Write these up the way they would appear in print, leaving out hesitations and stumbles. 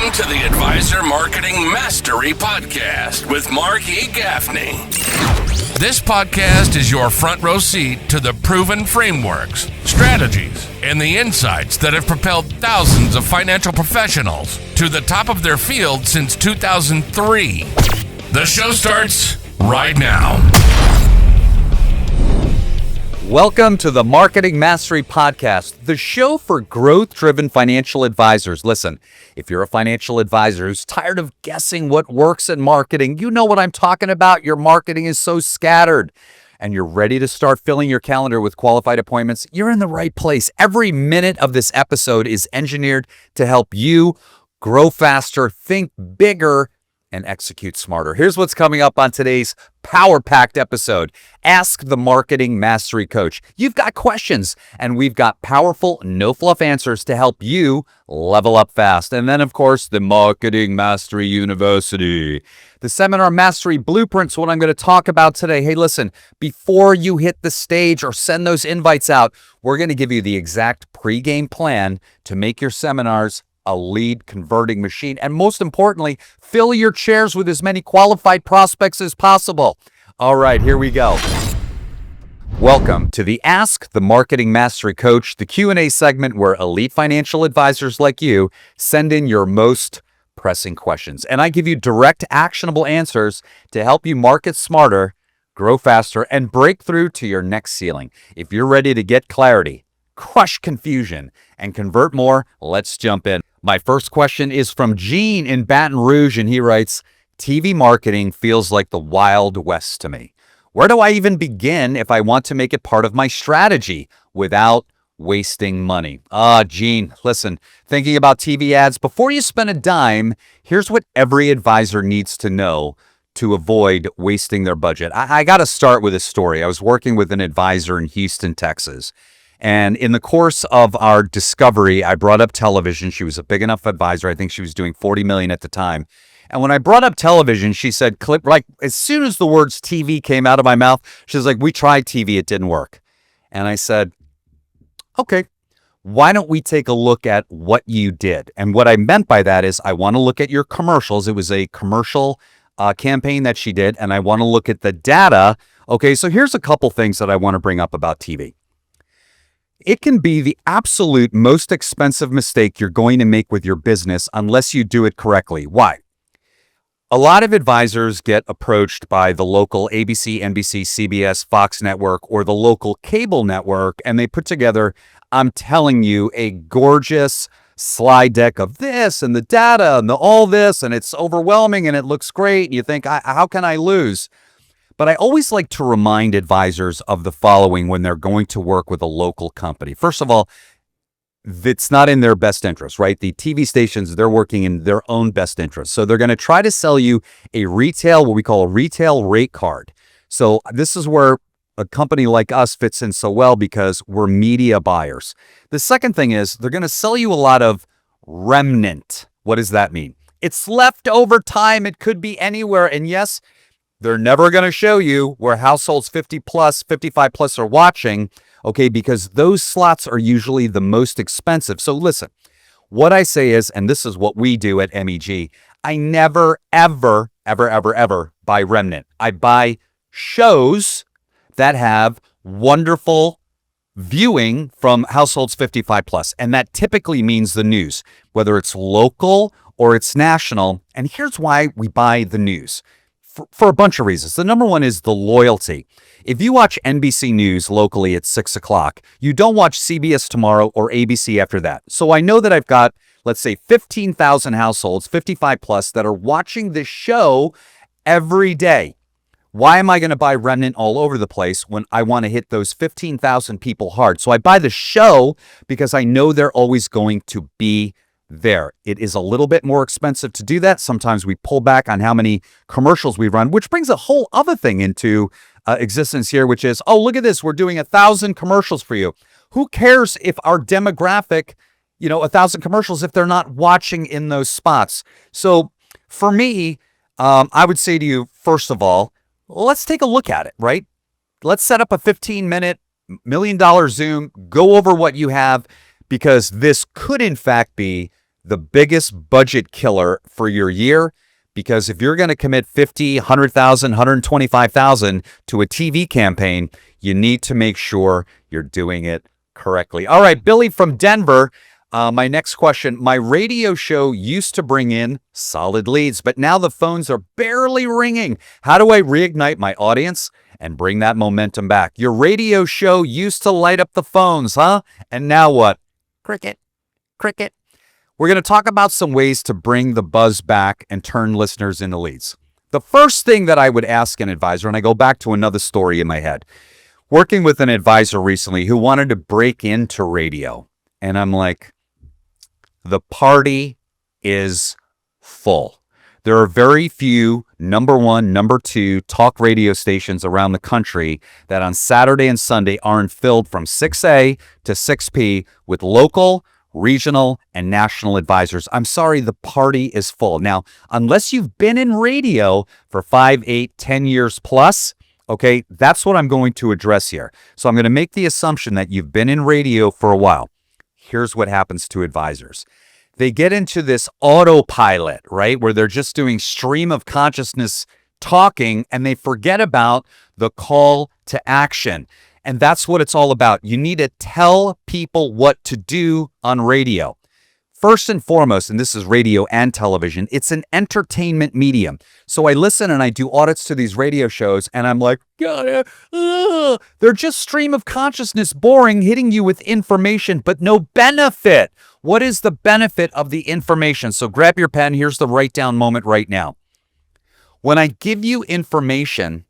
Welcome to the Advisor Marketing Mastery Podcast with Mark E. Gaffney. This podcast is your front row seat to the proven frameworks, strategies, and the insights that have propelled thousands of financial professionals to the top of their field since 2003. The show starts right now. Welcome to the Marketing Mastery Podcast, the show for growth-driven financial advisors. Listen, if you're a financial advisor who's tired of guessing what works in marketing, you know what I'm talking about. Your marketing is so scattered, and you're ready to start filling your calendar with qualified appointments, you're in the right place. Every minute of this episode is engineered to help you grow faster, think bigger, and execute smarter. Here's what's coming up on today's power-packed episode. Ask the Marketing Mastery Coach. You've got questions, and we've got powerful, no-fluff answers to help you level up fast. And then, of course, the Marketing Mastery University. The Seminar Mastery Blueprint's what I'm going to talk about today. Hey, listen, before you hit the stage or send those invites out, we're going to give you the exact pregame plan to make your seminars a lead converting machine, and most importantly, fill your chairs with as many qualified prospects as possible. All right, here we go. Welcome to the Ask the Marketing Mastery Coach, the Q&A segment where elite financial advisors like you send in your most pressing questions, and I give you direct, actionable answers to help you market smarter, grow faster, and break through to your next ceiling. If you're ready to get clarity, crush confusion, and convert more, let's jump in. My first question is from Gene in Baton Rouge, and he writes, TV marketing feels like the Wild West to me. Where do I even begin if I want to make it part of my strategy without wasting money? Gene, listen, thinking about TV ads, before you spend a dime, here's what every advisor needs to know to avoid wasting their budget. I got to start with a story. I was working with an advisor in Houston, Texas. And in the course of our discovery, I brought up television. She was a big enough advisor. I think she was doing $40 million at the time. And when I brought up television, she said, like, as soon as the words TV came out of my mouth, she was like, we tried TV, it didn't work. And I said, okay, why don't we take a look at what you did? And what I meant by that is I want to look at your commercials. It was a commercial campaign that she did, and I want to look at the data. Okay, so here's a couple things that I want to bring up about TV. It can be the absolute most expensive mistake you're going to make with your business unless you do it correctly. Why? A lot of advisors get approached by the local ABC, NBC, CBS, Fox network, or the local cable network, and they put together, I'm telling you, a gorgeous slide deck of this and the data and all this, and it's overwhelming and it looks great. And you think, how can I lose? But I always like to remind advisors of the following when they're going to work with a local company. First of all, it's not in their best interest, right? The TV stations, they're working in their own best interest. So they're going to try to sell you what we call a retail rate card. So this is where a company like us fits in so well because we're media buyers. The second thing is they're going to sell you a lot of remnant. What does that mean? It's leftover time. It could be anywhere. And yes, they're never going to show you where households 50 plus, 55 plus are watching, okay, because those slots are usually the most expensive. So listen, what I say is, and this is what we do at MEG, I never, ever, ever, ever, ever buy remnant. I buy shows that have wonderful viewing from households 55 plus. And that typically means the news, whether it's local or it's national. And here's why we buy the news. For a bunch of reasons. The number one is the loyalty. If you watch NBC News locally at 6 o'clock, you don't watch CBS tomorrow or ABC after that. So I know that I've got, let's say, 15,000 households, 55 plus, that are watching this show every day. Why am I going to buy remnant all over the place when I want to hit those 15,000 people hard? So I buy the show because I know they're always going to be there. It is a little bit more expensive to do that. Sometimes we pull back on how many commercials we run, which brings a whole other thing into existence here, which is, oh, look at this. We're doing 1,000 commercials for you. Who cares if our demographic, 1,000 commercials if they're not watching in those spots? So for me, I would say to you, first of all, let's take a look at it, right? Let's set up a 15-minute $1 million Zoom, go over what you have, because this could in fact be the biggest budget killer for your year, because if you're going to commit 50, 100,000, 125,000 to a TV campaign, you need to make sure you're doing it correctly. All right, Billy from Denver. My next question. My radio show used to bring in solid leads, but now the phones are barely ringing. How do I reignite my audience and bring that momentum back? Your radio show used to light up the phones, huh? And now what? Cricket. We're going to talk about some ways to bring the buzz back and turn listeners into leads. The first thing that I would ask an advisor, and I go back to another story in my head, working with an advisor recently who wanted to break into radio. And I'm like, the party is full. There are very few number one, number two talk radio stations around the country that on Saturday and Sunday aren't filled from 6A to 6P with local, regional, and national advisors. I'm sorry, the party is full. Now, unless you've been in radio for 5, 8, 10 years plus, okay, that's what I'm going to address here. So I'm going to make the assumption that you've been in radio for a while. Here's what happens to advisors. They get into this autopilot, right, where they're just doing stream of consciousness talking, and they forget about the call to action. And that's what it's all about. You need to tell people what to do on radio. First and foremost, and this is radio and television, it's an entertainment medium. So I listen and I do audits to these radio shows, and I'm like, God, they're just stream of consciousness, boring, hitting you with information, but no benefit. What is the benefit of the information? So grab your pen. Here's the write down moment right now. When I give you information,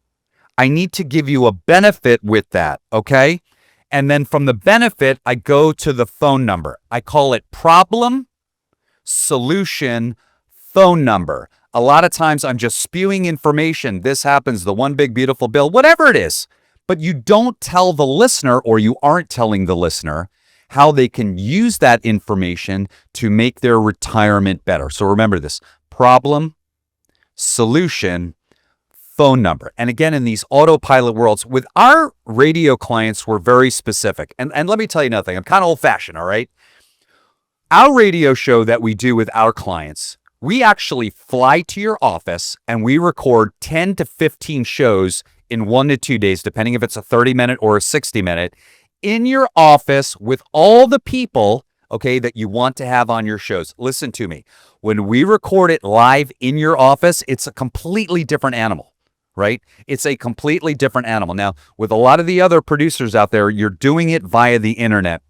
I need to give you a benefit with that, okay? And then from the benefit, I go to the phone number. I call it problem, solution, phone number. A lot of times I'm just spewing information. This happens, the one big beautiful bill, whatever it is. But you don't tell the listener, or you aren't telling the listener, how they can use that information to make their retirement better. So remember this: problem, solution, phone number. And again, in these autopilot worlds, with our radio clients, we're very specific. And let me tell you nothing. I'm kind of old-fashioned, all right? Our radio show that we do with our clients, we actually fly to your office and we record 10 to 15 shows in 1 to 2 days, depending if it's a 30-minute or a 60-minute, in your office with all the people, okay, that you want to have on your shows. Listen to me. When we record it live in your office, it's a completely different animal. Right? It's a completely different animal. Now, with a lot of the other producers out there, you're doing it via the internet.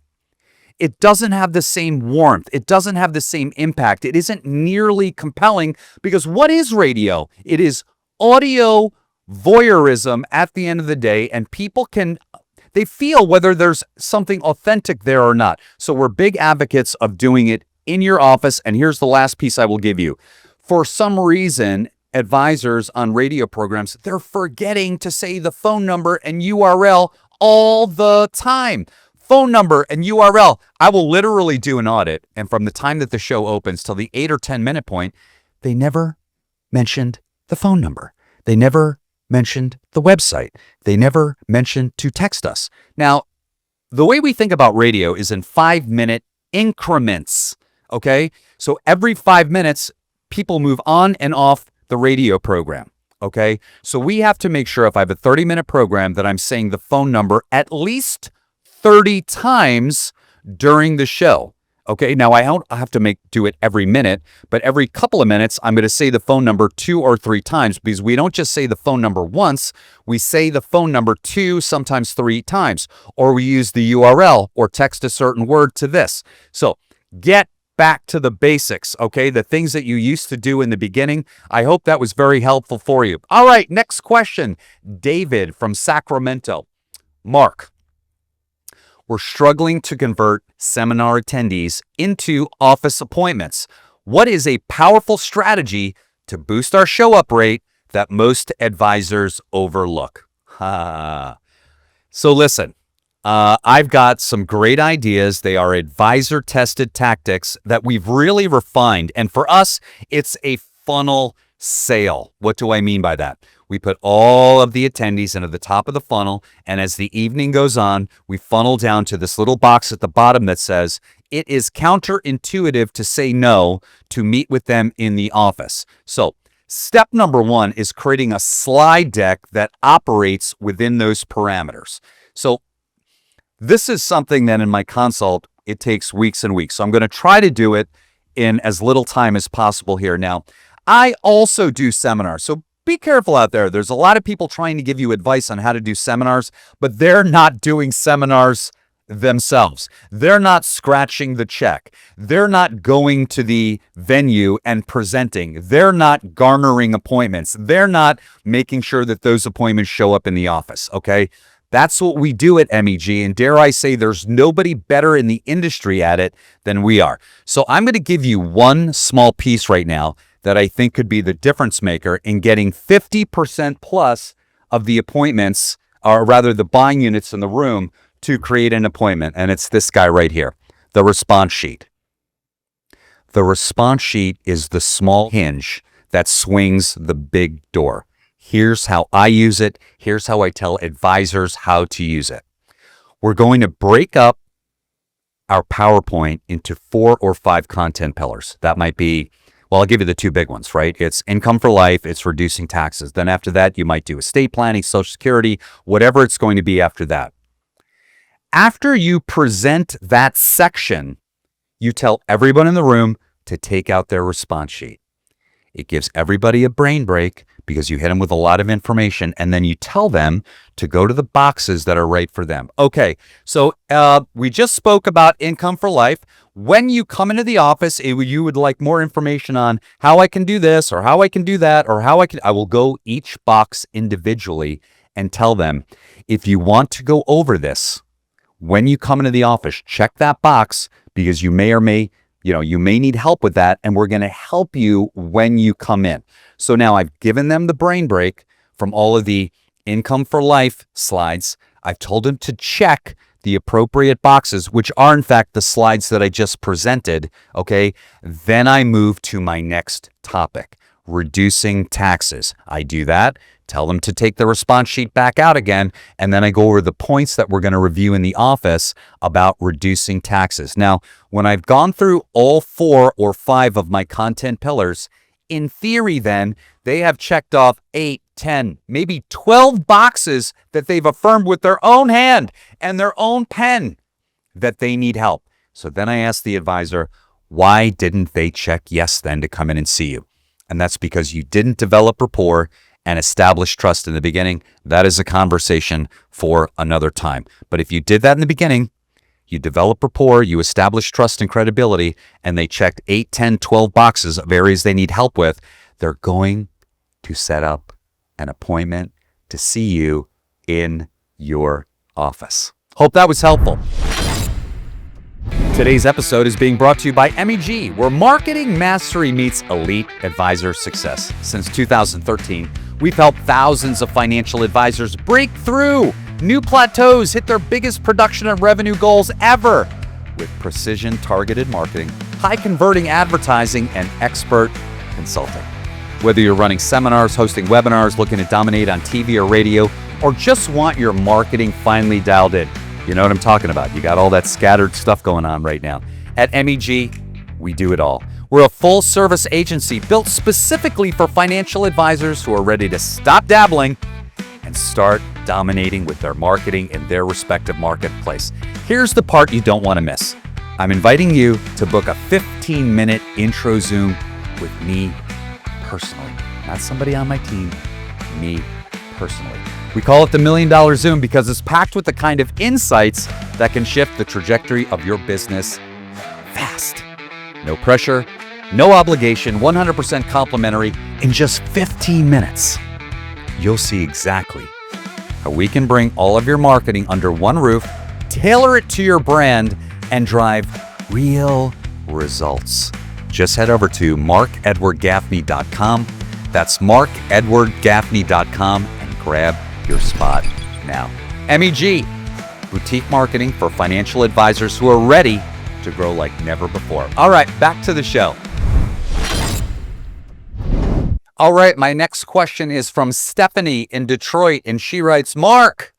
It doesn't have the same warmth. It doesn't have the same impact. It isn't nearly compelling, because what is radio? It is audio voyeurism at the end of the day, and people they feel whether there's something authentic there or not. So we're big advocates of doing it in your office. And here's the last piece I will give you. For some reason, advisors on radio programs, they're forgetting to say the phone number and URL all the time. Phone number and URL. I will literally do an audit, and from the time that the show opens till the 8 or 10 minute point, they never mentioned the phone number. They never mentioned the website. They never mentioned to text us. Now, the way we think about radio is in 5-minute increments, okay? So every 5 minutes, people move on and off the radio program, okay? So we have to make sure, if I have a 30-minute program, that I'm saying the phone number at least 30 times during the show, okay? Now, I don't have to do it every minute, but every couple of minutes, I'm going to say the phone number 2 or 3 times, because we don't just say the phone number once, we say the phone number 2, sometimes 3 times, or we use the URL or text a certain word to this. So get back to the basics, okay? The things that you used to do in the beginning. I hope that was very helpful for you. All right, next question. David from Sacramento. Mark, we're struggling to convert seminar attendees into office appointments. What is a powerful strategy to boost our show-up rate that most advisors overlook? So listen. I've got some great ideas. They are advisor-tested tactics that we've really refined. And for us, it's a funnel sale. What do I mean by that? We put all of the attendees into the top of the funnel, and as the evening goes on, we funnel down to this little box at the bottom that says, it is counterintuitive to say no to meet with them in the office. So step number one is creating a slide deck that operates within those parameters. So this is something that in my consult, it takes weeks and weeks. So I'm going to try to do it in as little time as possible here. Now, I also do seminars. So be careful out there. There's a lot of people trying to give you advice on how to do seminars, but they're not doing seminars themselves. They're not scratching the check. They're not going to the venue and presenting. They're not garnering appointments. They're not making sure that those appointments show up in the office, okay? That's what we do at MEG, and dare I say there's nobody better in the industry at it than we are. So I'm going to give you one small piece right now that I think could be the difference maker in getting 50% plus of the appointments, or rather the buying units in the room, to create an appointment. And it's this guy right here, the response sheet. The response sheet is the small hinge that swings the big door. Here's how I use it. Here's how I tell advisors how to use it. We're going to break up our PowerPoint into 4 or 5 content pillars. That might be, well, I'll give you the 2 big ones, right? It's income for life, it's reducing taxes. Then after that, you might do estate planning, Social Security, whatever it's going to be after that. After you present that section, you tell everyone in the room to take out their response sheet. It gives everybody a brain break because you hit them with a lot of information, and then you tell them to go to the boxes that are right for them. Okay, so we just spoke about income for life. When you come into the office, you would like more information on how I can do this or how I can do that or how I will go each box individually and tell them, if you want to go over this, when you come into the office, check that box because you may need help with that, and we're going to help you when you come in. So now I've given them the brain break from all of the income for life slides. I've told them to check the appropriate boxes, which are in fact the slides that I just presented. Okay. Then I move to my next topic, reducing taxes. I do that, tell them to take the response sheet back out again, and then I go over the points that we're going to review in the office about reducing taxes. Now, when I've gone through all 4 or 5 of my content pillars, in theory then, they have checked off 8, 10, maybe 12 boxes that they've affirmed with their own hand and their own pen that they need help. So then I ask the advisor, why didn't they check yes then to come in and see you? And that's because you didn't develop rapport and establish trust in the beginning. That is a conversation for another time. But if you did that in the beginning, you develop rapport, you establish trust and credibility, and they checked 8, 10, 12 boxes of areas they need help with, they're going to set up an appointment to see you in your office. Hope that was helpful. Today's episode is being brought to you by MEG, where marketing mastery meets elite advisor success. Since 2013, we've helped thousands of financial advisors break through new plateaus, hit their biggest production and revenue goals ever with precision targeted marketing, high converting advertising, and expert consulting. Whether you're running seminars, hosting webinars, looking to dominate on TV or radio, or just want your marketing finally dialed in, you know what I'm talking about. You got all that scattered stuff going on right now. At MEG, we do it all. We're a full-service agency built specifically for financial advisors who are ready to stop dabbling and start dominating with their marketing in their respective marketplace. Here's the part you don't want to miss. I'm inviting you to book a 15-minute intro Zoom with me personally. Not somebody on my team, me personally. We call it the $1 Million Zoom because it's packed with the kind of insights that can shift the trajectory of your business fast. No pressure, no obligation, 100% complimentary. In just 15 minutes, you'll see exactly how we can bring all of your marketing under one roof, tailor it to your brand, and drive real results. Just head over to markedwardgaffney.com. That's markedwardgaffney.com and grab your spot now. MEG, boutique marketing for financial advisors who are ready to grow like never before. All right, back to the show. All right, my next question is from Stephanie in Detroit, and she writes, Mark,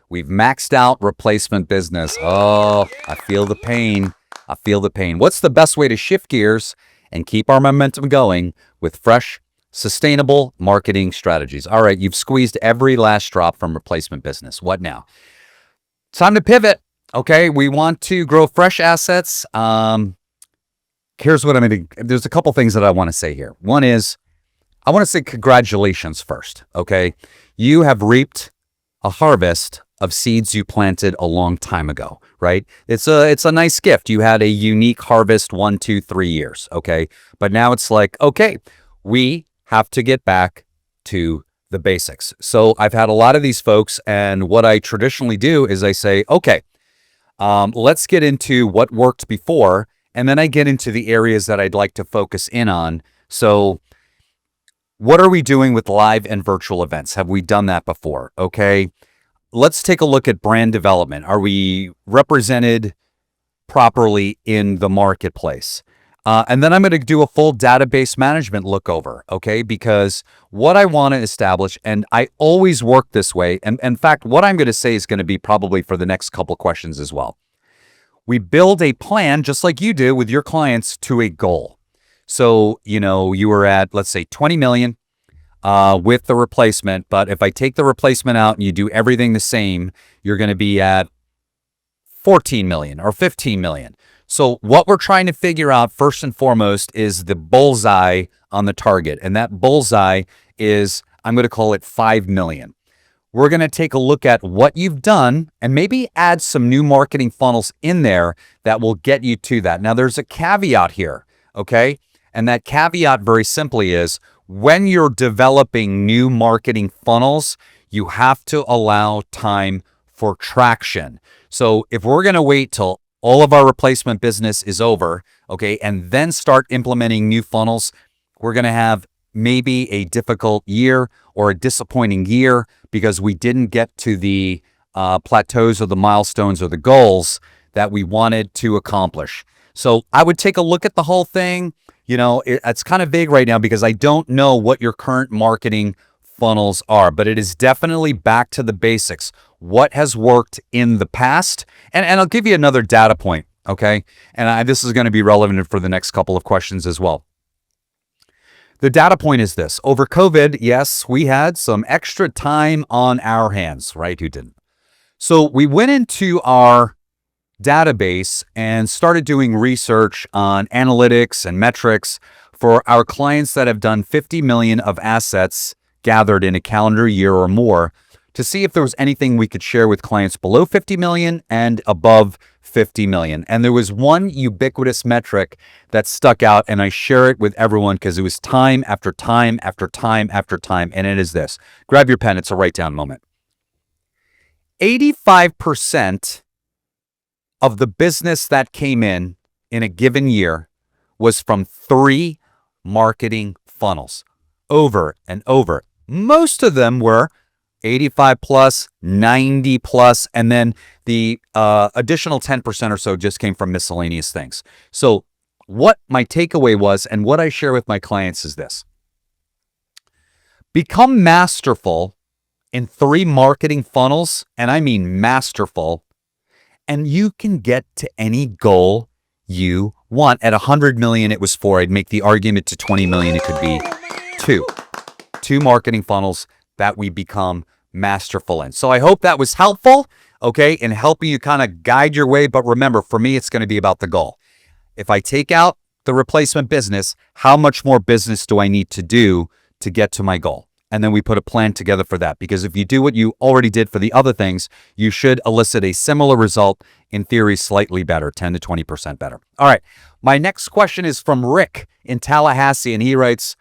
we've maxed out replacement business. Oh, I feel the pain. I feel the pain. What's the best way to shift gears and keep our momentum going with fresh, sustainable marketing strategies? All right, you've squeezed every last drop from replacement business. What now? Time to pivot. Okay, we want to grow fresh assets. Here's what I'm going to, there's a couple things that I want to say here. One is, I want to say congratulations first, okay? You have reaped a harvest of seeds you planted a long time ago, right? It's a nice gift. You had a unique harvest 1, 2, 3 years, okay? But now it's like, okay, we have to get back to the basics. So I've had a lot of these folks, and what I traditionally do is I say, okay, let's get into what worked before, and then I get into the areas that I'd like to focus in on. So what are we doing with live and virtual events? Have we done that before? Okay. Let's take a look at brand development. Are we represented properly in the marketplace? And then I'm going to do a full database management look over, okay? Because what I want to establish, and I always work this way, and in fact, what I'm going to say is going to be probably for the next couple questions as well. We build a plan, just like you do with your clients, to a goal. So, you were at, let's say, 20 million with the replacement. But if I take the replacement out and you do everything the same, you're going to be at 14 million or 15 million. So what we're trying to figure out first and foremost is the bullseye on the target. And that bullseye is, I'm going to call it 5 million. We're going to take a look at what you've done and maybe add some new marketing funnels in there that will get you to that. Now, there's a caveat here, okay? And that caveat very simply is when you're developing new marketing funnels, you have to allow time for traction. So if we're going to wait till all of our replacement business is over, okay, and then start implementing new funnels, we're going to have maybe a difficult year or a disappointing year because we didn't get to the plateaus or the milestones or the goals that we wanted to accomplish. So I would take a look at the whole thing. It's kind of vague right now because I don't know what your current marketing funnels are, but it is definitely back to the basics. What has worked in the past? And I'll give you another data point, okay? And this is going to be relevant for the next couple of questions as well. The data point is this. Over COVID, yes, we had some extra time on our hands, right? Who didn't? So we went into our database and started doing research on analytics and metrics for our clients that have done 50 million of assets gathered in a calendar year or more to see if there was anything we could share with clients below 50 million and above 50 million. And there was one ubiquitous metric that stuck out, and I share it with everyone because it was time after time after time after time, and it is this. Grab your pen. It's a write-down moment. 85% of the business that came in a given year was from 3 marketing funnels over and over. Most of them were 85 plus, 90 plus, and then the additional 10% or so just came from miscellaneous things. So what my takeaway was, and what I share with my clients is this. Become masterful in 3 marketing funnels, and I mean masterful, and you can get to any goal you want. At 100 million, it was 4. I'd make the argument to 20 million, it could be 2. 2 marketing funnels that we become masterful in. So I hope that was helpful, okay, in helping you kind of guide your way. But remember, for me, it's going to be about the goal. If I take out the replacement business, how much more business do I need to do to get to my goal? And then we put a plan together for that. Because if you do what you already did for the other things, you should elicit a similar result, in theory, slightly better, 10 to 20% better. All right. My next question is from Rick in Tallahassee, and he writes,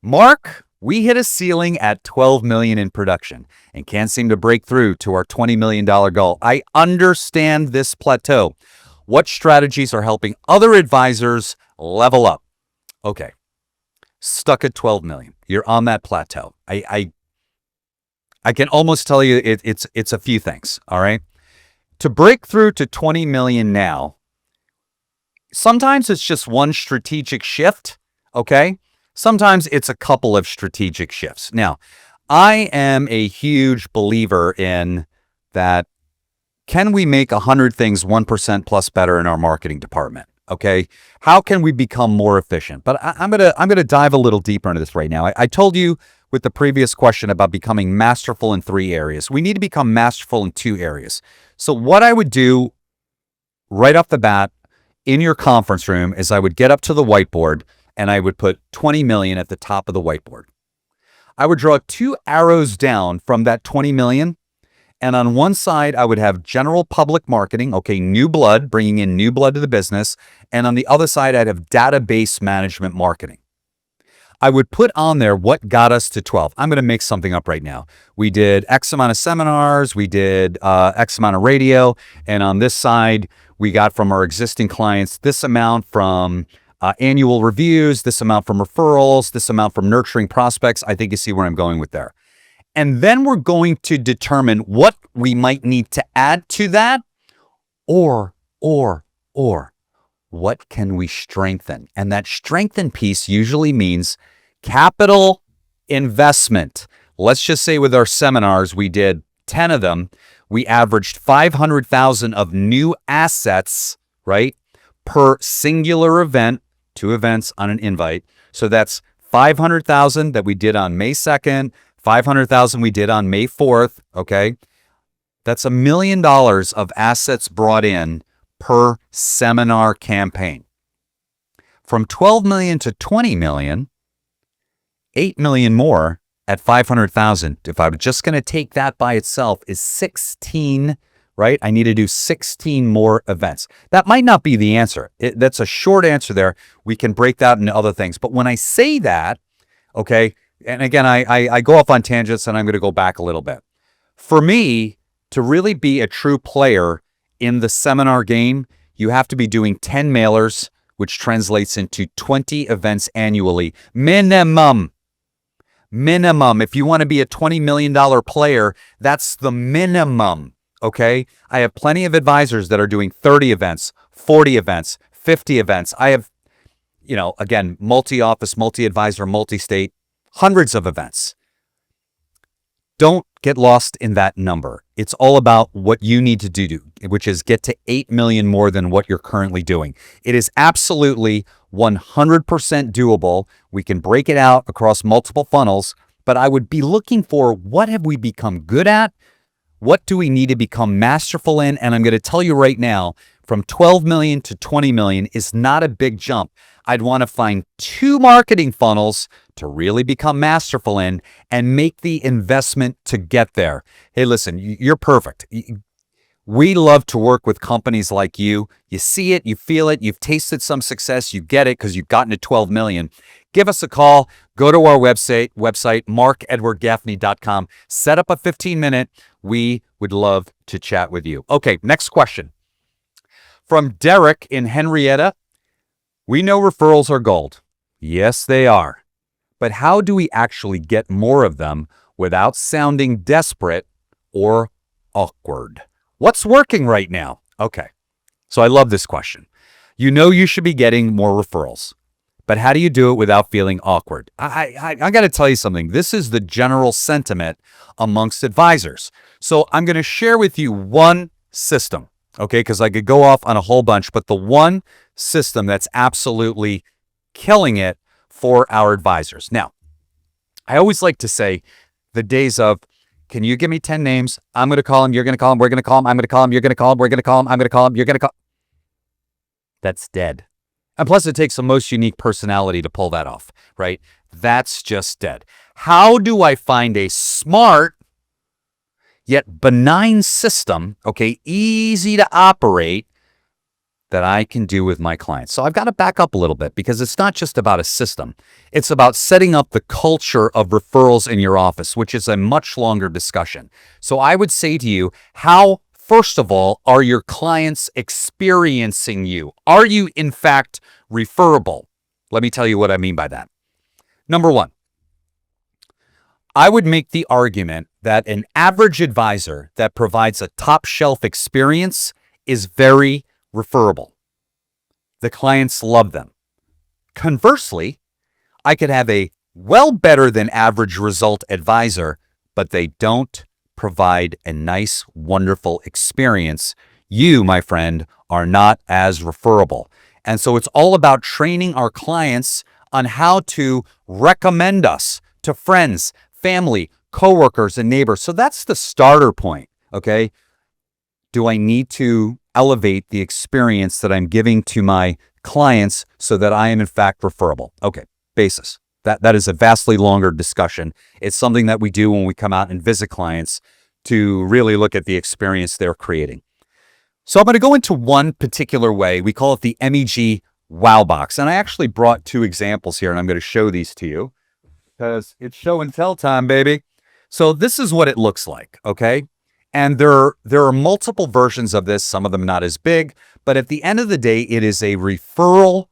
Mark, we hit a ceiling at 12 million in production and can't seem to break through to our $20 million goal. I understand this plateau. What strategies are helping other advisors level up? Okay. Stuck at 12 million. You're on that plateau. I can almost tell you it's a few things, all right? To break through to 20 million now, sometimes it's just one strategic shift, okay? Sometimes it's a couple of strategic shifts. Now, I am a huge believer in that can we make 100 things 1% plus better in our marketing department? Okay. How can we become more efficient? But I'm gonna dive a little deeper into this right now. I told you with the previous question about becoming masterful in 3 areas. We need to become masterful in 2 areas. So what I would do right off the bat in your conference room is I would get up to the whiteboard and I would put 20 million at the top of the whiteboard. I would draw 2 arrows down from that 20 million. And on one side, I would have general public marketing, okay, new blood, bringing in new blood to the business. And on the other side, I'd have database management marketing. I would put on there what got us to 12. I'm going to make something up right now. We did X amount of seminars, we did X amount of radio, and on this side, we got from our existing clients this amount from annual reviews, this amount from referrals, this amount from nurturing prospects. I think you see where I'm going with there. And then we're going to determine what we might need to add to that, or what can we strengthen? And that strengthen piece usually means capital investment. Let's just say with our seminars, we did 10 of them. We averaged 500,000 of new assets, right, per singular event, 2 events on an invite. So that's 500,000 that we did on May 2nd, 500,000 we did on May 4th, okay? That's $1 million of assets brought in per seminar campaign. From 12 million to 20 million, 8 million more at 500,000. If I was just going to take that by itself is 16, right? I need to do 16 more events. That might not be the answer. That's a short answer there. We can break that into other things. But when I say that, okay, and again, I go off on tangents and I'm going to go back a little bit. For me, to really be a true player in the seminar game, you have to be doing 10 mailers, which translates into 20 events annually. Minimum. If you want to be a $20 million player, that's the minimum, okay? I have plenty of advisors that are doing 30 events, 40 events, 50 events. I have, again, multi-office, multi-advisor, multi-state, hundreds of events. Don't get lost in that number. It's all about what you need to do, which is get to 8 million more than what you're currently doing. It is absolutely 100% doable. We can break it out across multiple funnels, but I would be looking for what have we become good at? What do we need to become masterful in? And I'm going to tell you right now, from 12 million to 20 million is not a big jump. I'd want to find 2 marketing funnels to really become masterful in and make the investment to get there. Hey, listen, you're perfect. We love to work with companies like you. You see it, you feel it, you've tasted some success, you get it because you've gotten to 12 million. Give us a call. Go to our website, markedwardgaffney.com. Set up a 15-minute. We would love to chat with you. Okay, next question. From Derek in Henrietta. We know referrals are gold. Yes, they are. But how do we actually get more of them without sounding desperate or awkward? What's working right now? Okay, so I love this question. You know you should be getting more referrals, but how do you do it without feeling awkward? I got to tell you something. This is the general sentiment amongst advisors. So I'm going to share with you one system, okay, because I could go off on a whole bunch, but the one system that's absolutely killing it for our advisors. Now, I always like to say the days of, can you give me 10 names? I'm going to call him, you're going to call him, we're going to call him, I'm going to call him, you're going to call him, we're going to call him, I'm going to call him, you're going to call. That's dead. And plus, it takes a most unique personality to pull that off, right? That's just dead. How do I find a smart yet benign system, okay, easy to operate, that I can do with my clients? So I've got to back up a little bit because it's not just about a system. It's about setting up the culture of referrals in your office, which is a much longer discussion. So I would say to you, how, first of all, are your clients experiencing you? Are you, in fact, referable? Let me tell you what I mean by that. Number one, I would make the argument that an average advisor that provides a top shelf experience is very referable. The clients love them. Conversely, I could have a well better than average result advisor, but they don't provide a nice, wonderful experience, you, my friend, are not as referable. And so it's all about training our clients on how to recommend us to friends, family, coworkers, and neighbors. So that's the starter point, okay? Do I need to elevate the experience that I'm giving to my clients so that I am in fact referable? Okay, basis. That is a vastly longer discussion. It's something that we do when we come out and visit clients to really look at the experience they're creating. So I'm going to go into one particular way. We call it the MEG Wow Box. And I actually brought two examples here, and I'm going to show these to you because it's show and tell time, baby. So this is what it looks like, okay? And there are multiple versions of this, some of them not as big, but at the end of the day, it is a referral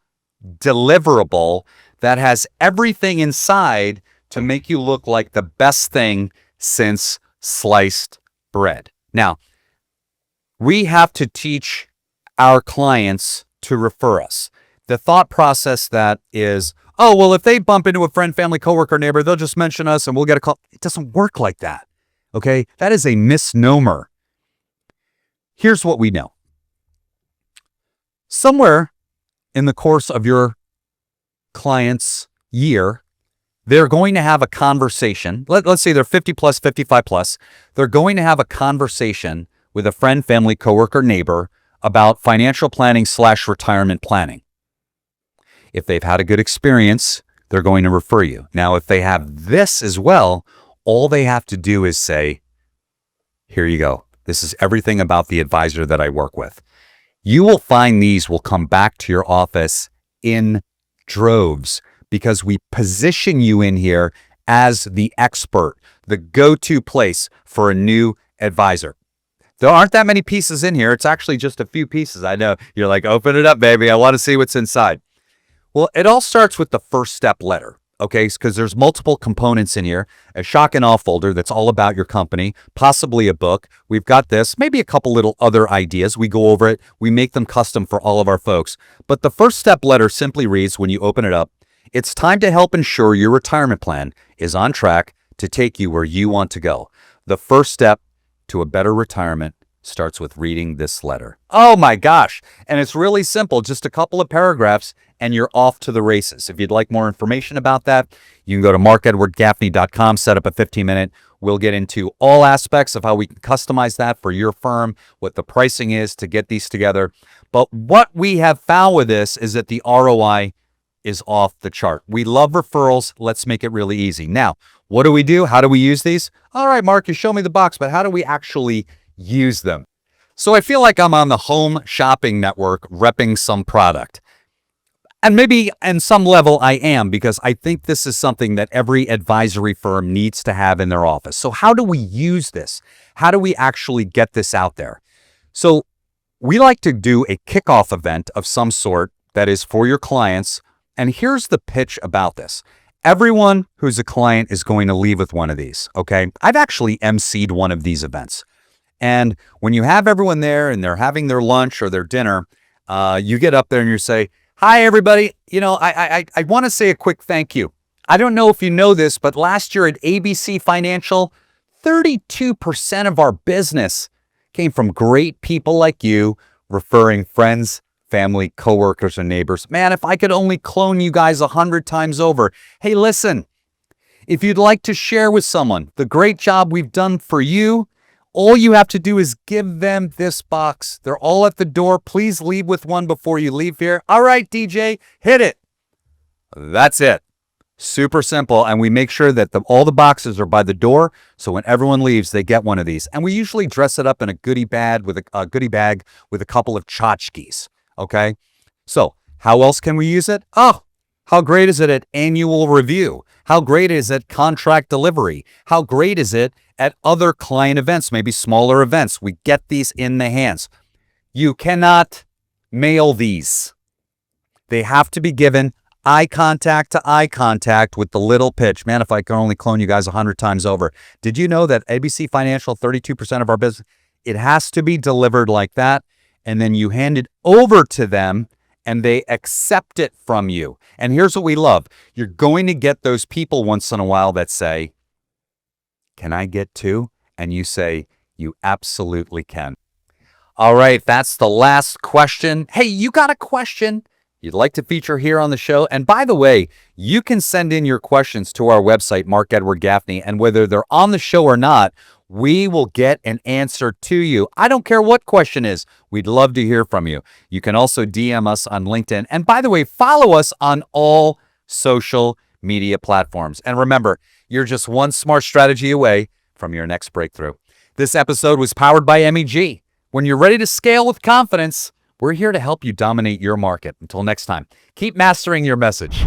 deliverable that has everything inside to make you look like the best thing since sliced bread. Now, we have to teach our clients to refer us. The thought process that is, oh, well, if they bump into a friend, family, coworker, neighbor, they'll just mention us and we'll get a call. It doesn't work like that. Okay, that is a misnomer. Here's what we know. Somewhere in the course of your client's year, they're going to have a conversation. Let's say they're 50 plus, 55 plus. They're going to have a conversation with a friend, family, coworker, neighbor about financial planning / retirement planning. If they've had a good experience, they're going to refer you. Now, if they have this as well, all they have to do is say, here you go. This is everything about the advisor that I work with. You will find these will come back to your office in droves because we position you in here as the expert, the go-to place for a new advisor. There aren't that many pieces in here. It's actually just a few pieces. I know you're like, open it up, baby. I want to see what's inside. Well, it all starts with the first step letter. Okay, because there's multiple components in here, a shock and awe folder that's all about your company, possibly a book. We've got this, maybe a couple little other ideas. We go over it. We make them custom for all of our folks. But the first step letter simply reads, when you open it up, it's time to help ensure your retirement plan is on track to take you where you want to go. The first step to a better retirement starts with reading this letter. Oh my gosh. And it's really simple, just a couple of paragraphs and you're off to the races. If you'd like more information about that, you can go to markedwardgaffney.com, set up a 15-minute. We'll get into all aspects of how we can customize that for your firm, what the pricing is to get these together. But what we have found with this is that the ROI is off the chart. We love referrals. Let's make it really easy. Now, what do we do? How do we use these? All right, Mark, you show me the box, but how do we actually use them? So I feel like I'm on the home shopping network repping some product. And maybe on some level I am, because I think this is something that every advisory firm needs to have in their office. So how do we use this? How do we actually get this out there? So we like to do a kickoff event of some sort that is for your clients. And here's the pitch about this. Everyone who's a client is going to leave with one of these, okay? I've actually emceed one of these events. And when you have everyone there and they're having their lunch or their dinner, you get up there and you say, hi, everybody. You know, I want to say a quick thank you. I don't know if you know this, but last year at ABC Financial, 32% of our business came from great people like you referring friends, family, coworkers, and neighbors. Man, if I could only clone you guys 100 times over. Hey, listen, if you'd like to share with someone the great job we've done for you, all you have to do is give them this box. They're all at the door. Please leave with one before you leave here. All right, DJ, hit it. That's it. Super simple. And we make sure that all the boxes are by the door. So when everyone leaves, they get one of these. And we usually dress it up in a goodie bag with a couple of tchotchkes. Okay. So how else can we use it? Oh, how great is it at annual review? How great is it contract delivery? How great is it at other client events, maybe smaller events? We get these in the hands. You cannot mail these. They have to be given eye contact to eye contact with the little pitch. Man, if I can only clone you guys 100 times over. Did you know that ABC Financial, 32% of our business, it has to be delivered like that. And then you hand it over to them and they accept it from you. And here's what we love. You're going to get those people once in a while that say, can I get two? And you say, you absolutely can. All right, that's the last question. Hey, you got a question you'd like to feature here on the show? And by the way, you can send in your questions to our website, Mark Edward Gaffney, and whether they're on the show or not, we will get an answer to you. I don't care what question is. We'd love to hear from you. You can also DM us on LinkedIn. And by the way, follow us on all social media platforms. And remember, you're just one smart strategy away from your next breakthrough. This episode was powered by MEG. When you're ready to scale with confidence, we're here to help you dominate your market. Until next time, keep mastering your message.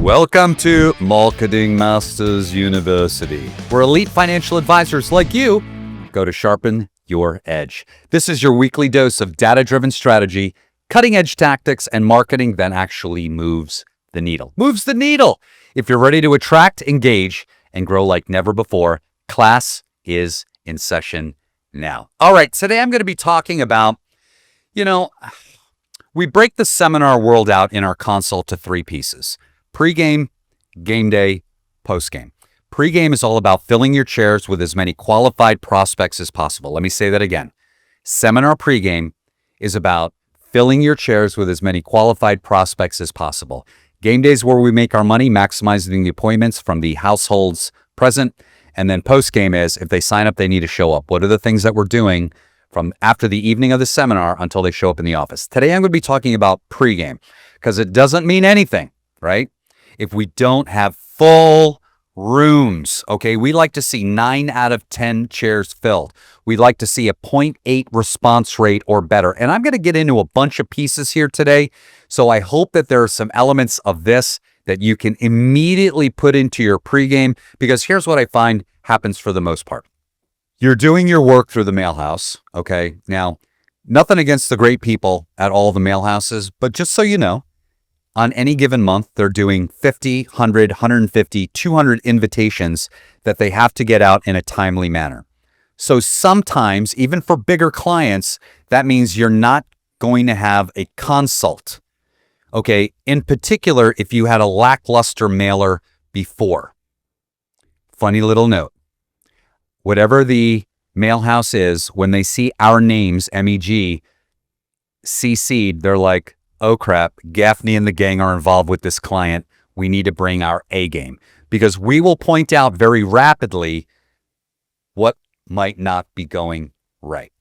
Welcome to Marketing Masters University, where elite financial advisors like you go to sharpen your edge. This is your weekly dose of data-driven strategy, cutting-edge tactics, and marketing that actually moves the needle. Moves the needle! If you're ready to attract, engage, and grow like never before, class is in session now. All right, today I'm going to be talking about, we break the seminar world out in our consult to three pieces: pre-game, game day, post-game. Pre-game is all about filling your chairs with as many qualified prospects as possible. Let me say that again. Seminar pre-game is about filling your chairs with as many qualified prospects as possible. Game day is where we make our money, maximizing the appointments from the households present. And then post-game is, if they sign up, they need to show up. What are the things that we're doing from after the evening of the seminar until they show up in the office? Today, I'm going to be talking about pre-game because it doesn't mean anything, right? If we don't have full rooms, okay? We like to see 9 out of 10 chairs filled. We'd like to see a 0.8 response rate or better. And I'm going to get into a bunch of pieces here today. So I hope that there are some elements of this that you can immediately put into your pregame, because here's what I find happens for the most part. You're doing your work through the mail house, okay? Now, nothing against the great people at all the mail houses, but just so you know, on any given month, they're doing 50, 100, 150, 200 invitations that they have to get out in a timely manner. So sometimes, even for bigger clients, that means you're not going to have a consult. Okay, in particular, if you had a lackluster mailer before. Funny little note. Whatever the mail house is, when they see our names, MEG, CC'd, they're like, oh crap, Gaffney and the gang are involved with this client. We need to bring our A game, because we will point out very rapidly what might not be going right.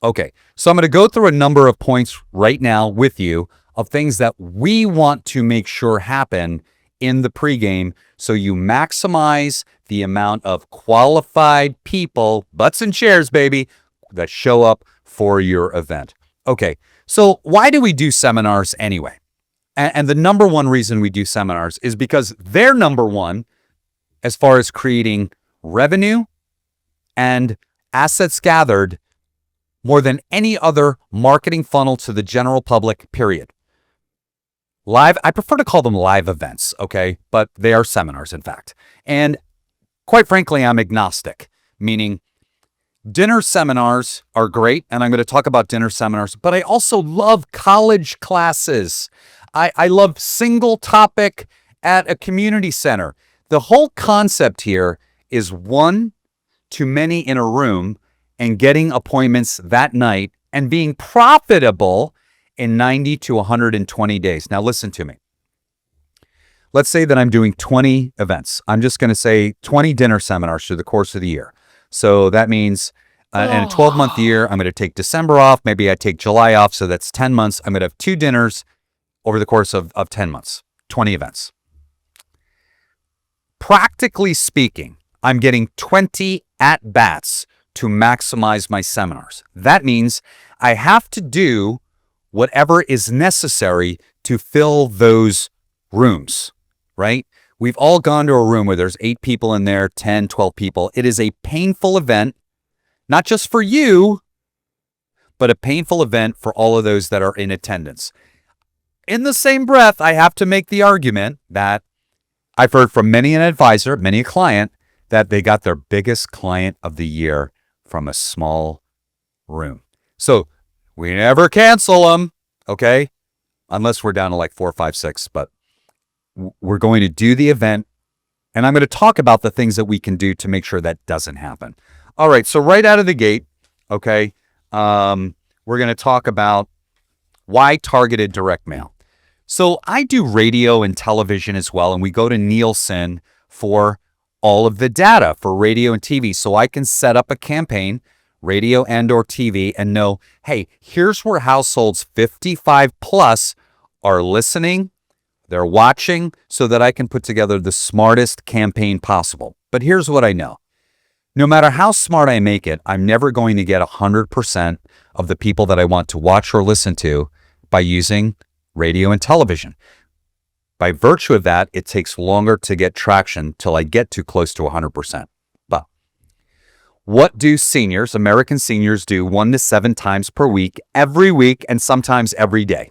Okay, so I'm going to go through a number of points right now with you of things that we want to make sure happen in the pregame so you maximize the amount of qualified people, butts and chairs, baby, that show up for your event. Okay, so why do we do seminars anyway? And the number one reason we do seminars is because they're number one as far as creating revenue and assets gathered more than any other marketing funnel to the general public, period. Live, I prefer to call them live events, okay? But they are seminars, in fact. And quite frankly, I'm agnostic, meaning dinner seminars are great, and I'm going to talk about dinner seminars, but I also love college classes. I love single topic at a community center. The whole concept here is one to many in a room and getting appointments that night and being profitable in 90 to 120 days. Now listen to me. Let's say that I'm doing 20 events. I'm just going to say 20 dinner seminars through the course of the year. So that means in a 12-month year, I'm going to take December off. Maybe I take July off. So that's 10 months. I'm going to have 2 dinners over the course of 10 months, 20 events. Practically speaking, I'm getting 20 at-bats to maximize my seminars. That means I have to do whatever is necessary to fill those rooms, right? We've all gone to a room where there's 8 people in there, 10, 12 people. It is a painful event, not just for you, but a painful event for all of those that are in attendance. In the same breath, I have to make the argument that I've heard from many an advisor, many a client, that they got their biggest client of the year from a small room. So we never cancel them, okay? Unless we're down to like 4, 5, 6, but we're going to do the event And I'm going to talk about the things that we can do to make sure that doesn't happen. All right, so right out of the gate, okay, we're going to talk about why targeted direct mail. So I do radio and television as well, and we go to Nielsen for all of the data for radio and TV. So I can set up a campaign, radio and or TV, and know, hey, here's where households 55 plus are listening, they're watching, so that I can put together the smartest campaign possible. But here's what I know. No matter how smart I make it, I'm never going to get 100% of the people that I want to watch or listen to by using radio and television. By virtue of that, it takes longer to get traction till I get to close to 100%. But what do seniors, American seniors, do 1 to 7 times per week, every week, and sometimes every day?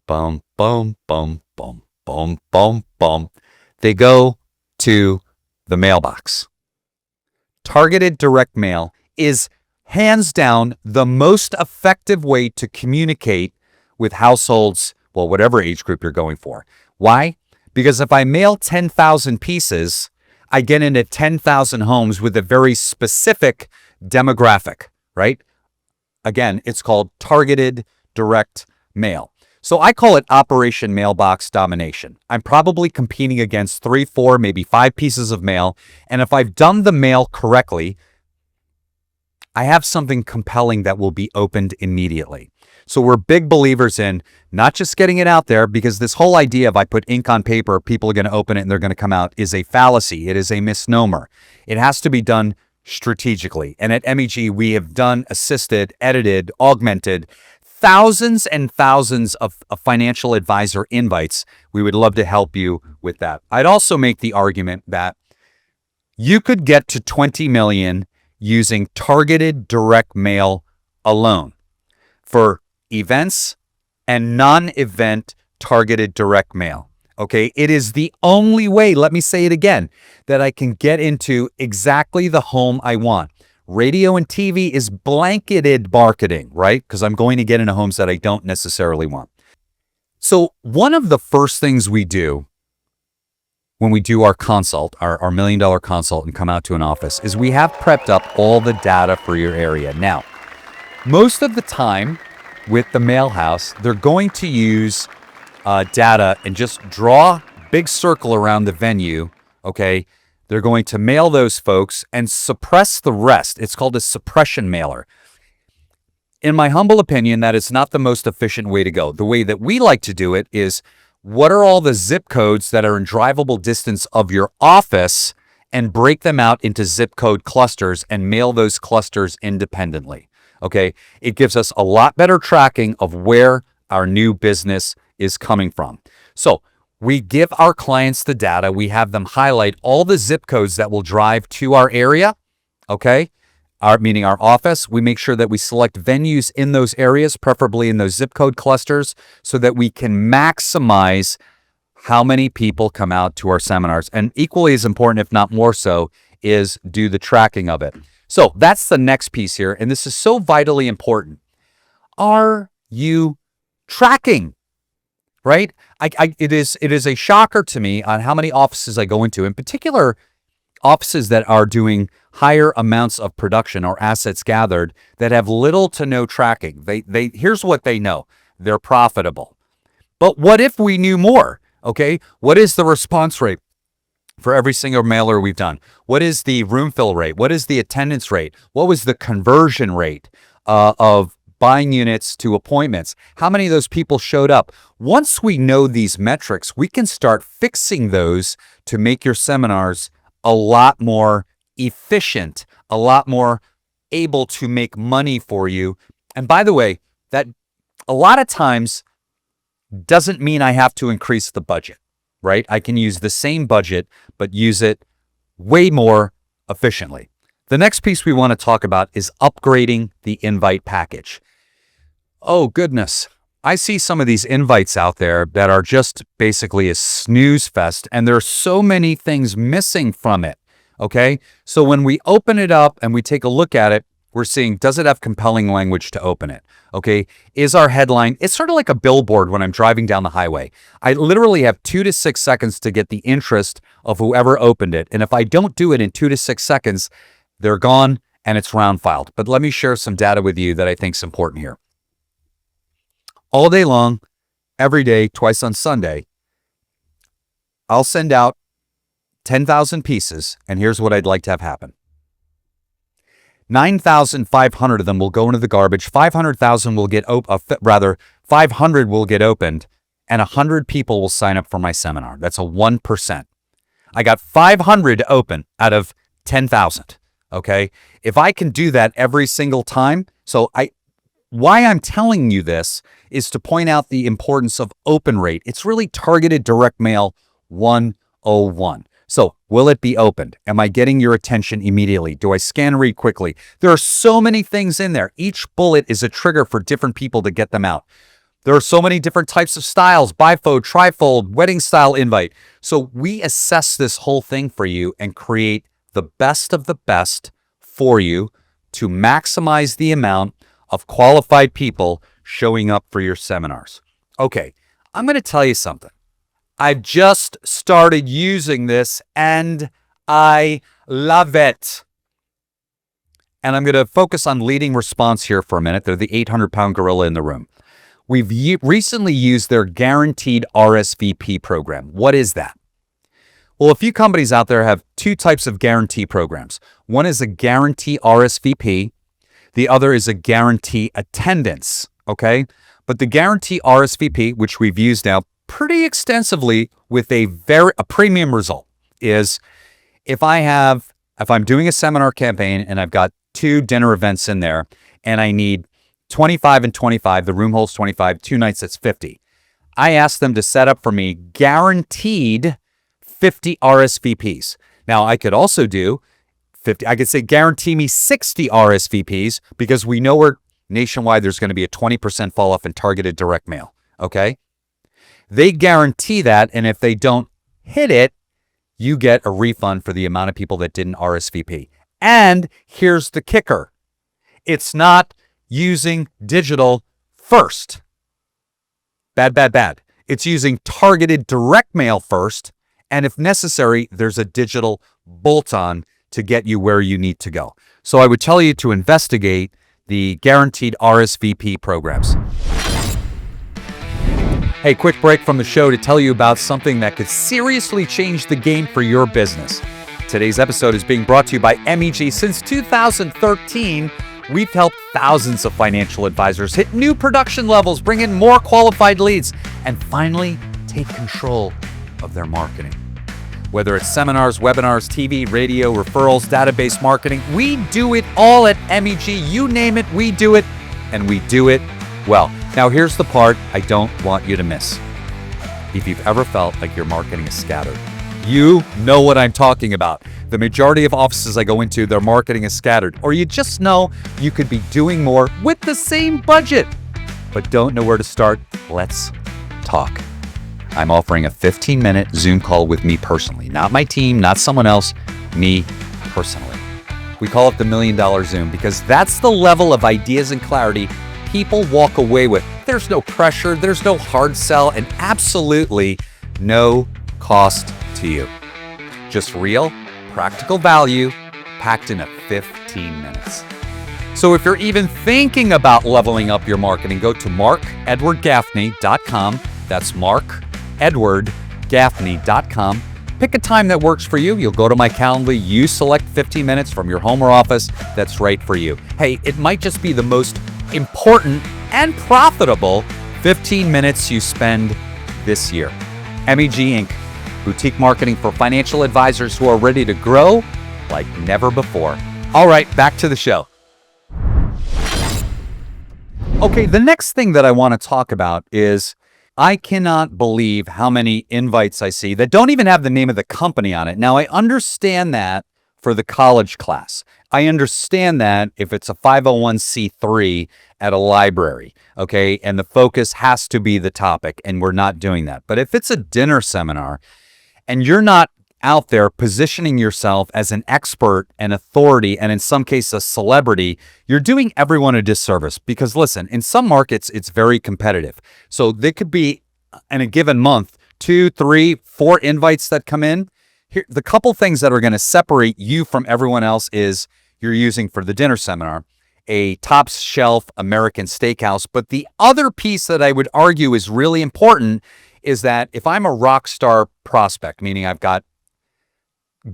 Boom, boom, boom, boom, boom, boom, boom. They go to the mailbox. Targeted direct mail is hands down the most effective way to communicate with households, well, whatever age group you're going for. Why? Because if I mail 10,000 pieces, I get into 10,000 homes with a very specific demographic, right? Again, it's called targeted direct mail. So I call it Operation Mailbox Domination. I'm probably competing against 3, 4, maybe 5 pieces of mail. And if I've done the mail correctly, I have something compelling that will be opened immediately. So we're big believers in not just getting it out there, because this whole idea of I put ink on paper, people are going to open it and they're going to come out is a fallacy. It is a misnomer. It has to be done strategically. And at MEG, we have done assisted, edited, augmented thousands and thousands of financial advisor invites. We would love to help you with that. I'd also make the argument that you could get to 20 million using targeted direct mail alone for events and non-event targeted direct mail. Okay, it is the only way, let me say it again, that I can get into exactly the home I want. Radio and TV is blanketed marketing, right? Because I'm going to get into homes that I don't necessarily want. So one of the first things we do when we do our consult, our $1 million consult and come out to an office, is we have prepped up all the data for your area. Now, most of the time with the mail house, they're going to use data and just draw a big circle around the venue, okay? They're going to mail those folks and suppress the rest. It's called a suppression mailer. In my humble opinion, that is not the most efficient way to go. The way that we like to do it is, what are all the zip codes that are in drivable distance of your office, and break them out into zip code clusters and mail those clusters independently. Okay, it gives us a lot better tracking of where our new business is coming from. So we give our clients the data. We have them highlight all the zip codes that will drive to our area, okay? Meaning our office. We make sure that we select venues in those areas, preferably in those zip code clusters, so that we can maximize how many people come out to our seminars. And equally as important, if not more so, is do the tracking of it. So that's the next piece here, and this is so vitally important. Are you tracking? Right? It is a shocker to me on how many offices I go into, in particular offices that are doing higher amounts of production or assets gathered that have little to no tracking. Here's what they know. They're profitable. But what if we knew more? Okay? What is the response rate for every single mailer we've done? What is the room fill rate? What is the attendance rate? What was the conversion rate of buying units to appointments? How many of those people showed up? Once we know these metrics, we can start fixing those to make your seminars a lot more efficient, a lot more able to make money for you. And by the way, that a lot of times doesn't mean I have to increase the budget, right? I can use the same budget, but use it way more efficiently. The next piece we want to talk about is upgrading the invite package. Oh, goodness. I see some of these invites out there that are just basically a snooze fest, and there are so many things missing from it, okay? So when we open it up and we take a look at it, we're seeing, does it have compelling language to open it? okay, is our headline. It's sort of like a billboard when I'm driving down the highway. I literally have 2 to 6 seconds to get the interest of whoever opened it. And if I don't do it in 2 to 6 seconds, they're gone and it's round filed. But let me share some data with you that I think is important here. All day long, every day, twice on Sunday, I'll send out 10,000 pieces, and here's what I'd like to have happen. 9,500 of them will go into the garbage. 500,000 will get 500 will get opened, and 100 people will sign up for my seminar. That's a 1%. I got 500 open out of 10,000. Okay, if I can do that every single time, why I'm telling you this is to point out the importance of open rate. It's really targeted direct mail 101. So will it be opened? Am I getting your attention immediately? Do I scan read quickly? There are so many things in there. Each bullet is a trigger for different people to get them out. There are so many different types of styles, bifold, trifold, wedding style invite. So we assess this whole thing for you and create the best of the best for you to maximize the amount of qualified people showing up for your seminars. Okay, I'm going to tell you something. I've just started using this and I love it. And I'm going to focus on leading response here for a minute. They're the 800-pound gorilla in the room. We've recently used their guaranteed RSVP program. What is that? Well, a few companies out there have two types of guarantee programs. One is a guarantee RSVP. The other is a guarantee attendance, okay? But the guarantee RSVP, which we've used now pretty extensively with a premium result, is if I'm doing a seminar campaign and I've got 2 dinner events in there and I need 25 and 25, the room holds 25, 2 nights, that's 50. I ask them to set up for me guaranteed 50 RSVPs. Now, I could also do 50. I could say guarantee me 60 RSVPs because we know we're nationwide there's going to be a 20% fall off in targeted direct mail, okay? They guarantee that, and if they don't hit it, you get a refund for the amount of people that didn't RSVP. And here's the kicker. It's not using digital first. Bad. It's using targeted direct mail first, and if necessary, there's a digital bolt-on to get you where you need to go. So I would tell you to investigate the guaranteed RSVP programs. Hey, quick break from the show to tell you about something that could seriously change the game for your business. Today's episode is being brought to you by MEG. Since 2013, we've helped thousands of financial advisors hit new production levels, bring in more qualified leads, and finally take control of their marketing. Whether it's seminars, webinars, TV, radio, referrals, database marketing, we do it all at MEG. You name it, we do it, and we do it well. Now, here's the part I don't want you to miss. If you've ever felt like your marketing is scattered, you know what I'm talking about. The majority of offices I go into, their marketing is scattered. Or you just know you could be doing more with the same budget, but don't know where to start. Let's talk. I'm offering a 15-minute Zoom call with me personally. Not my team, not someone else, me personally. We call it the $1 Million Zoom because that's the level of ideas and clarity people walk away with. There's no pressure, there's no hard sell, and absolutely no cost to you. Just real, practical value packed into 15 minutes. So if you're even thinking about leveling up your marketing, go to markedwardgaffney.com. That's markedwardgaffney.com. Pick a time that works for you. You'll go to my calendar. You select 15 minutes from your home or office that's right for you. Hey, it might just be the most important and profitable 15 minutes you spend this year. MEG Inc., boutique marketing for financial advisors who are ready to grow like never before. All right, back to the show. Okay, the next thing that I want to talk about is I cannot believe how many invites I see that don't even have the name of the company on it. Now, I understand that for the college class. I understand that if it's a 501c3 at a library, okay, and the focus has to be the topic, and we're not doing that. But if it's a dinner seminar and you're not out there positioning yourself as an expert, an authority, and in some cases a celebrity, you're doing everyone a disservice. Because listen, in some markets, it's very competitive. So there could be, in a given month, 2, 3, 4 invites that come in. Here, the couple things that are going to separate you from everyone else is you're using for the dinner seminar a top shelf American steakhouse. But the other piece that I would argue is really important is that if I'm a rock star prospect, meaning I've got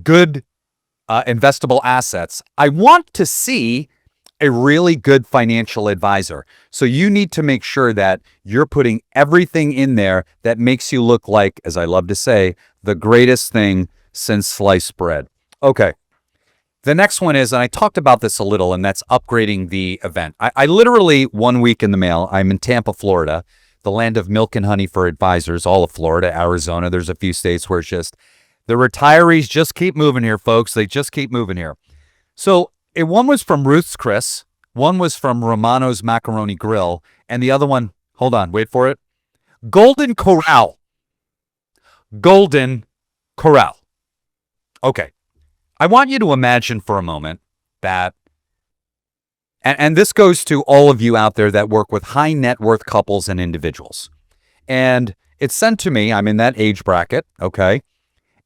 good investable assets, I want to see a really good financial advisor. So you need to make sure that you're putting everything in there that makes you look like, as I love to say, the greatest thing since sliced bread. Okay. The next one is, and I talked about this a little, and that's upgrading the event. I literally, 1 week in the mail, I'm in Tampa, Florida, the land of milk and honey for advisors, all of Florida, Arizona. There's a few states where it's just, the retirees just keep moving here, folks. They just keep moving here. So one was from Ruth's Chris, one was from Romano's Macaroni Grill, and the other one, hold on, wait for it, Golden Corral. Golden Corral. Okay. I want you to imagine for a moment that, and this goes to all of you out there that work with high net worth couples and individuals. And it's sent to me, I'm in that age bracket, okay?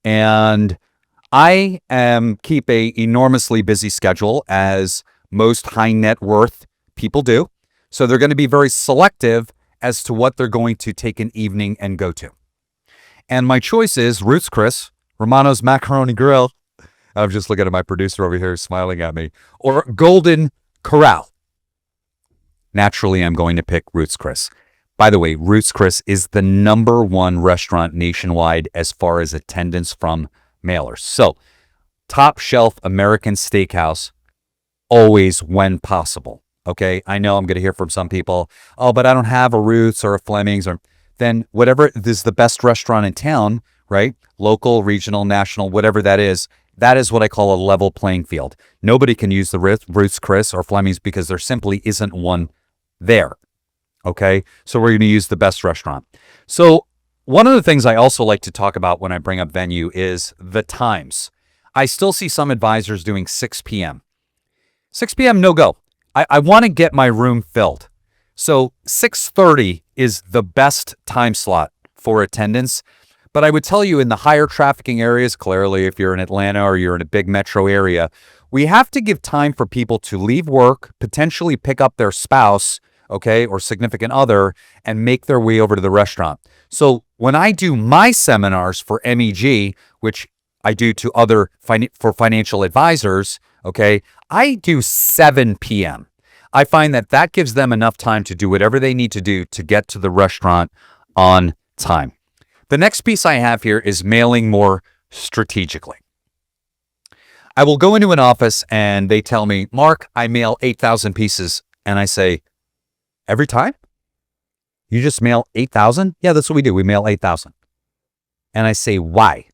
And I keep a enormously busy schedule, as most high net worth people do. So they're going to be very selective as to what they're going to take an evening and go to. And my choice is Ruth's Chris, Romano's Macaroni Grill. I'm just looking at my producer over here smiling at me. Or Golden Corral. Naturally, I'm going to pick Ruth's Chris. By the way, Ruth's Chris is the #1 restaurant nationwide as far as attendance from mailers. So, top shelf American steakhouse, always when possible. Okay, I know I'm going to hear from some people, oh, but I don't have a Ruth's or a Fleming's, or then whatever is the best restaurant in town, right? Local, regional, national, whatever that is what I call a level playing field. Nobody can use the Ruth's Chris or Fleming's because there simply isn't one there. Okay, so we're going to use the best restaurant. So one of the things I also like to talk about when I bring up venue is the times. I still see some advisors doing 6 p.m. 6 p.m. no go. I want to get my room filled. So 6:30 is the best time slot for attendance. But I would tell you, in the higher trafficking areas, clearly if you're in Atlanta or you're in a big metro area, we have to give time for people to leave work, potentially pick up their spouse, okay, or significant other, and make their way over to the restaurant. So when I do my seminars for MEG, which I do to other for financial advisors, okay, I do 7 p.m. I find that gives them enough time to do whatever they need to do to get to the restaurant on time. The next piece I have here is mailing more strategically. I will go into an office and they tell me, Mark, I mail 8,000 pieces. And I say, every time? You just mail 8,000? Yeah, that's what we do. We mail 8,000. And I say, why?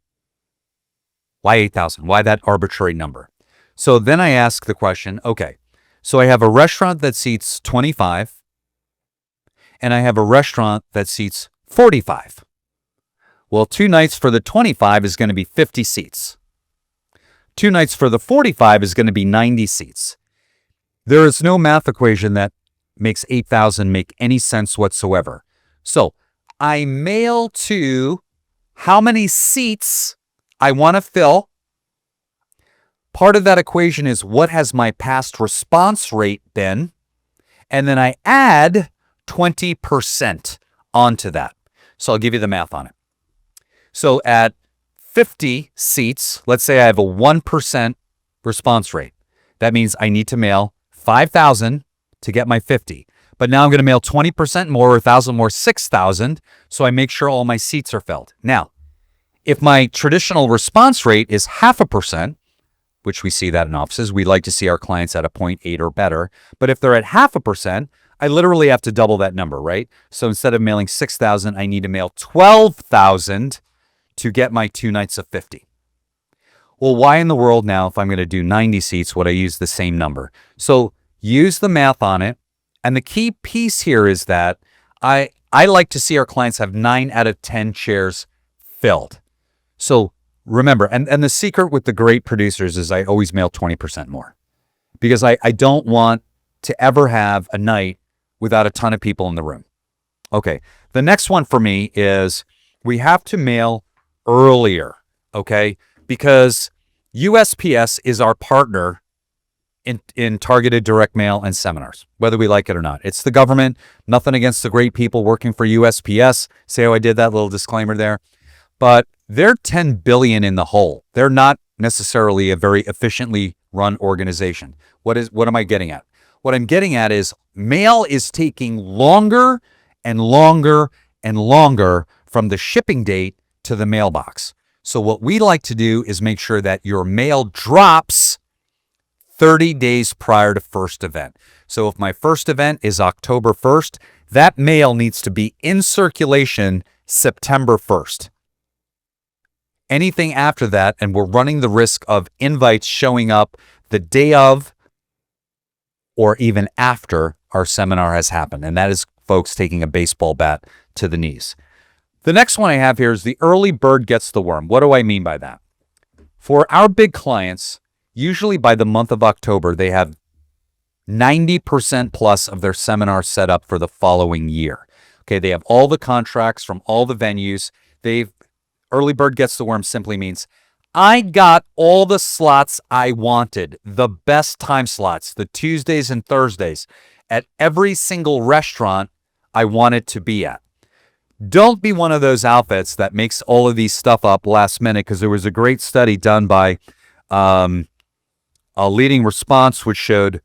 Why 8,000? Why that arbitrary number? So then I ask the question, okay, so I have a restaurant that seats 25 and I have a restaurant that seats 45. Well, 2 nights for the 25 is going to be 50 seats. 2 nights for the 45 is going to be 90 seats. There is no math equation that makes 8,000 make any sense whatsoever. So I mail to how many seats I want to fill. Part of that equation is what has my past response rate been? And then I add 20% onto that. So I'll give you the math on it. So at 50 seats, let's say I have a 1% response rate. That means I need to mail 5,000 to get my 50. But now I'm going to mail 20% more, or 1,000 more, 6,000. So I make sure all my seats are filled. Now, if my traditional response rate is 0.5%, which we see that in offices, we like to see our clients at a 0.8 or better. But if they're at 0.5%, I literally have to double that number, right? So instead of mailing 6,000, I need to mail 12,000 to get my 2 nights of 50. Well, why in the world now, if I'm going to do 90 seats, would I use the same number? So use the math on it. And the key piece here is that I like to see our clients have 9 out of 10 chairs filled. So remember, and the secret with the great producers is I always mail 20% more because I don't want to ever have a night without a ton of people in the room. Okay, the next one for me is we have to mail earlier, okay? Because USPS is our partner in targeted direct mail and seminars, whether we like it or not. It's the government. Nothing against the great people working for USPS. See how I did that little disclaimer there? But they're 10 billion in the hole. They're not necessarily a very efficiently run organization. What am I getting at? What I'm getting at is mail is taking longer and longer and longer from the shipping date to the mailbox. So what we like to do is make sure that your mail drops 30 days prior to first event. So if my first event is October 1st, that mail needs to be in circulation September 1st. Anything after that, and we're running the risk of invites showing up the day of or even after our seminar has happened. And that is folks taking a baseball bat to the knees. The next one I have here is the early bird gets the worm. What do I mean by that? For our big clients, usually by the month of October, they have 90% plus of their seminars set up for the following year. Okay, they have all the contracts from all the venues. Early bird gets the worm simply means I got all the slots I wanted, the best time slots, the Tuesdays and Thursdays at every single restaurant I wanted to be at. Don't be one of those outfits that makes all of these stuff up last minute, because there was a great study done by a leading response which showed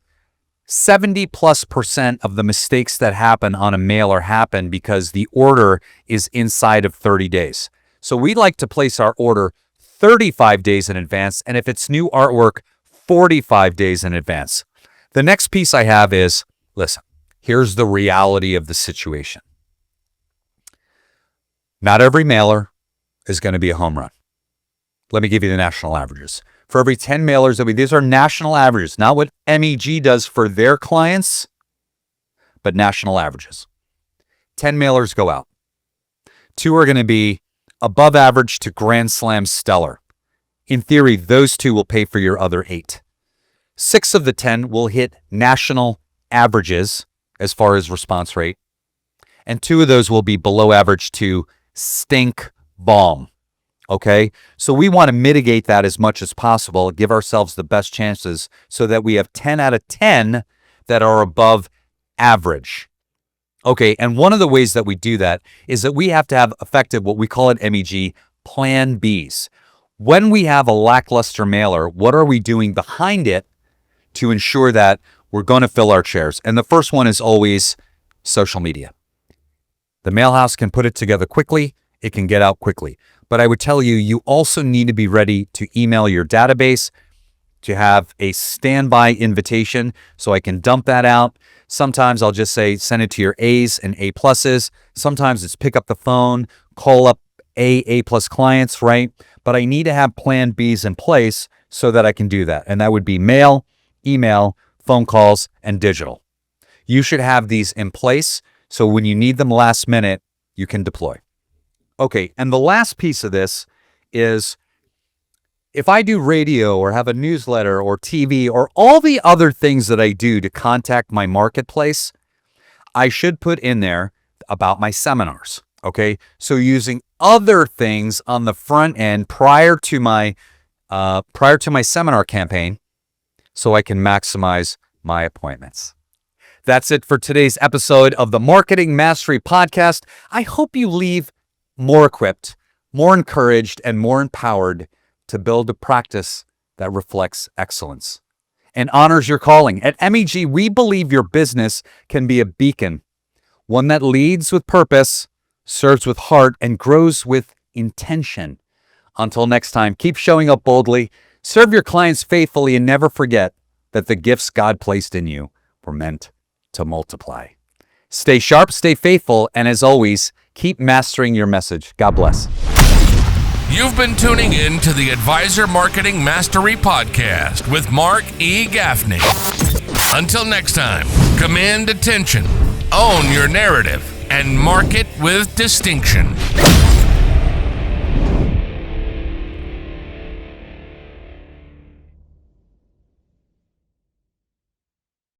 70+% of the mistakes that happen on a mailer happen because the order is inside of 30 days. So we like to place our order 35 days in advance, and if it's new artwork, 45 days in advance. The next piece I have is, listen, here's the reality of the situation. Not every mailer is going to be a home run. Let me give you the national averages. For every 10 mailers these are national averages, not what MEG does for their clients, but national averages. 10 mailers go out. 2 are going to be above average to grand slam stellar. In theory, those 2 will pay for your other 8. 6 of the 10 will hit national averages as far as response rate, and 2 of those will be below average to stink bomb. Okay, so we want to mitigate that as much as possible, give ourselves the best chances so that we have 10 out of 10 that are above average. Okay, and one of the ways that we do that is that we have to have effective, what we call at MEG, plan Bs. When we have a lackluster mailer, what are we doing behind it to ensure that we're going to fill our chairs? And the first one is always social media. The mailhouse can put it together quickly. It can get out quickly. But I would tell you, you also need to be ready to email your database, to have a standby invitation so I can dump that out. Sometimes I'll just say, send it to your A's and A pluses. Sometimes it's pick up the phone, call up A plus clients, right? But I need to have plan Bs in place so that I can do that. And that would be mail, email, phone calls, and digital. You should have these in place so when you need them last minute, you can deploy. Okay, and the last piece of this is if I do radio or have a newsletter or TV or all the other things that I do to contact my marketplace, I should put in there about my seminars, okay? So using other things on the front end prior to my seminar campaign so I can maximize my appointments. That's it for today's episode of the Marketing Mastery Podcast. I hope you leave more equipped, more encouraged, and more empowered to build a practice that reflects excellence and honors your calling. At MEG, we believe your business can be a beacon, one that leads with purpose, serves with heart, and grows with intention. Until next time, keep showing up boldly, serve your clients faithfully, and never forget that the gifts God placed in you were meant to multiply. Stay sharp, stay faithful, and as always, keep mastering your message. God bless. You've been tuning in to the Advisor Marketing Mastery Podcast with Mark E. Gaffney. Until next time, command attention, own your narrative, and market with distinction.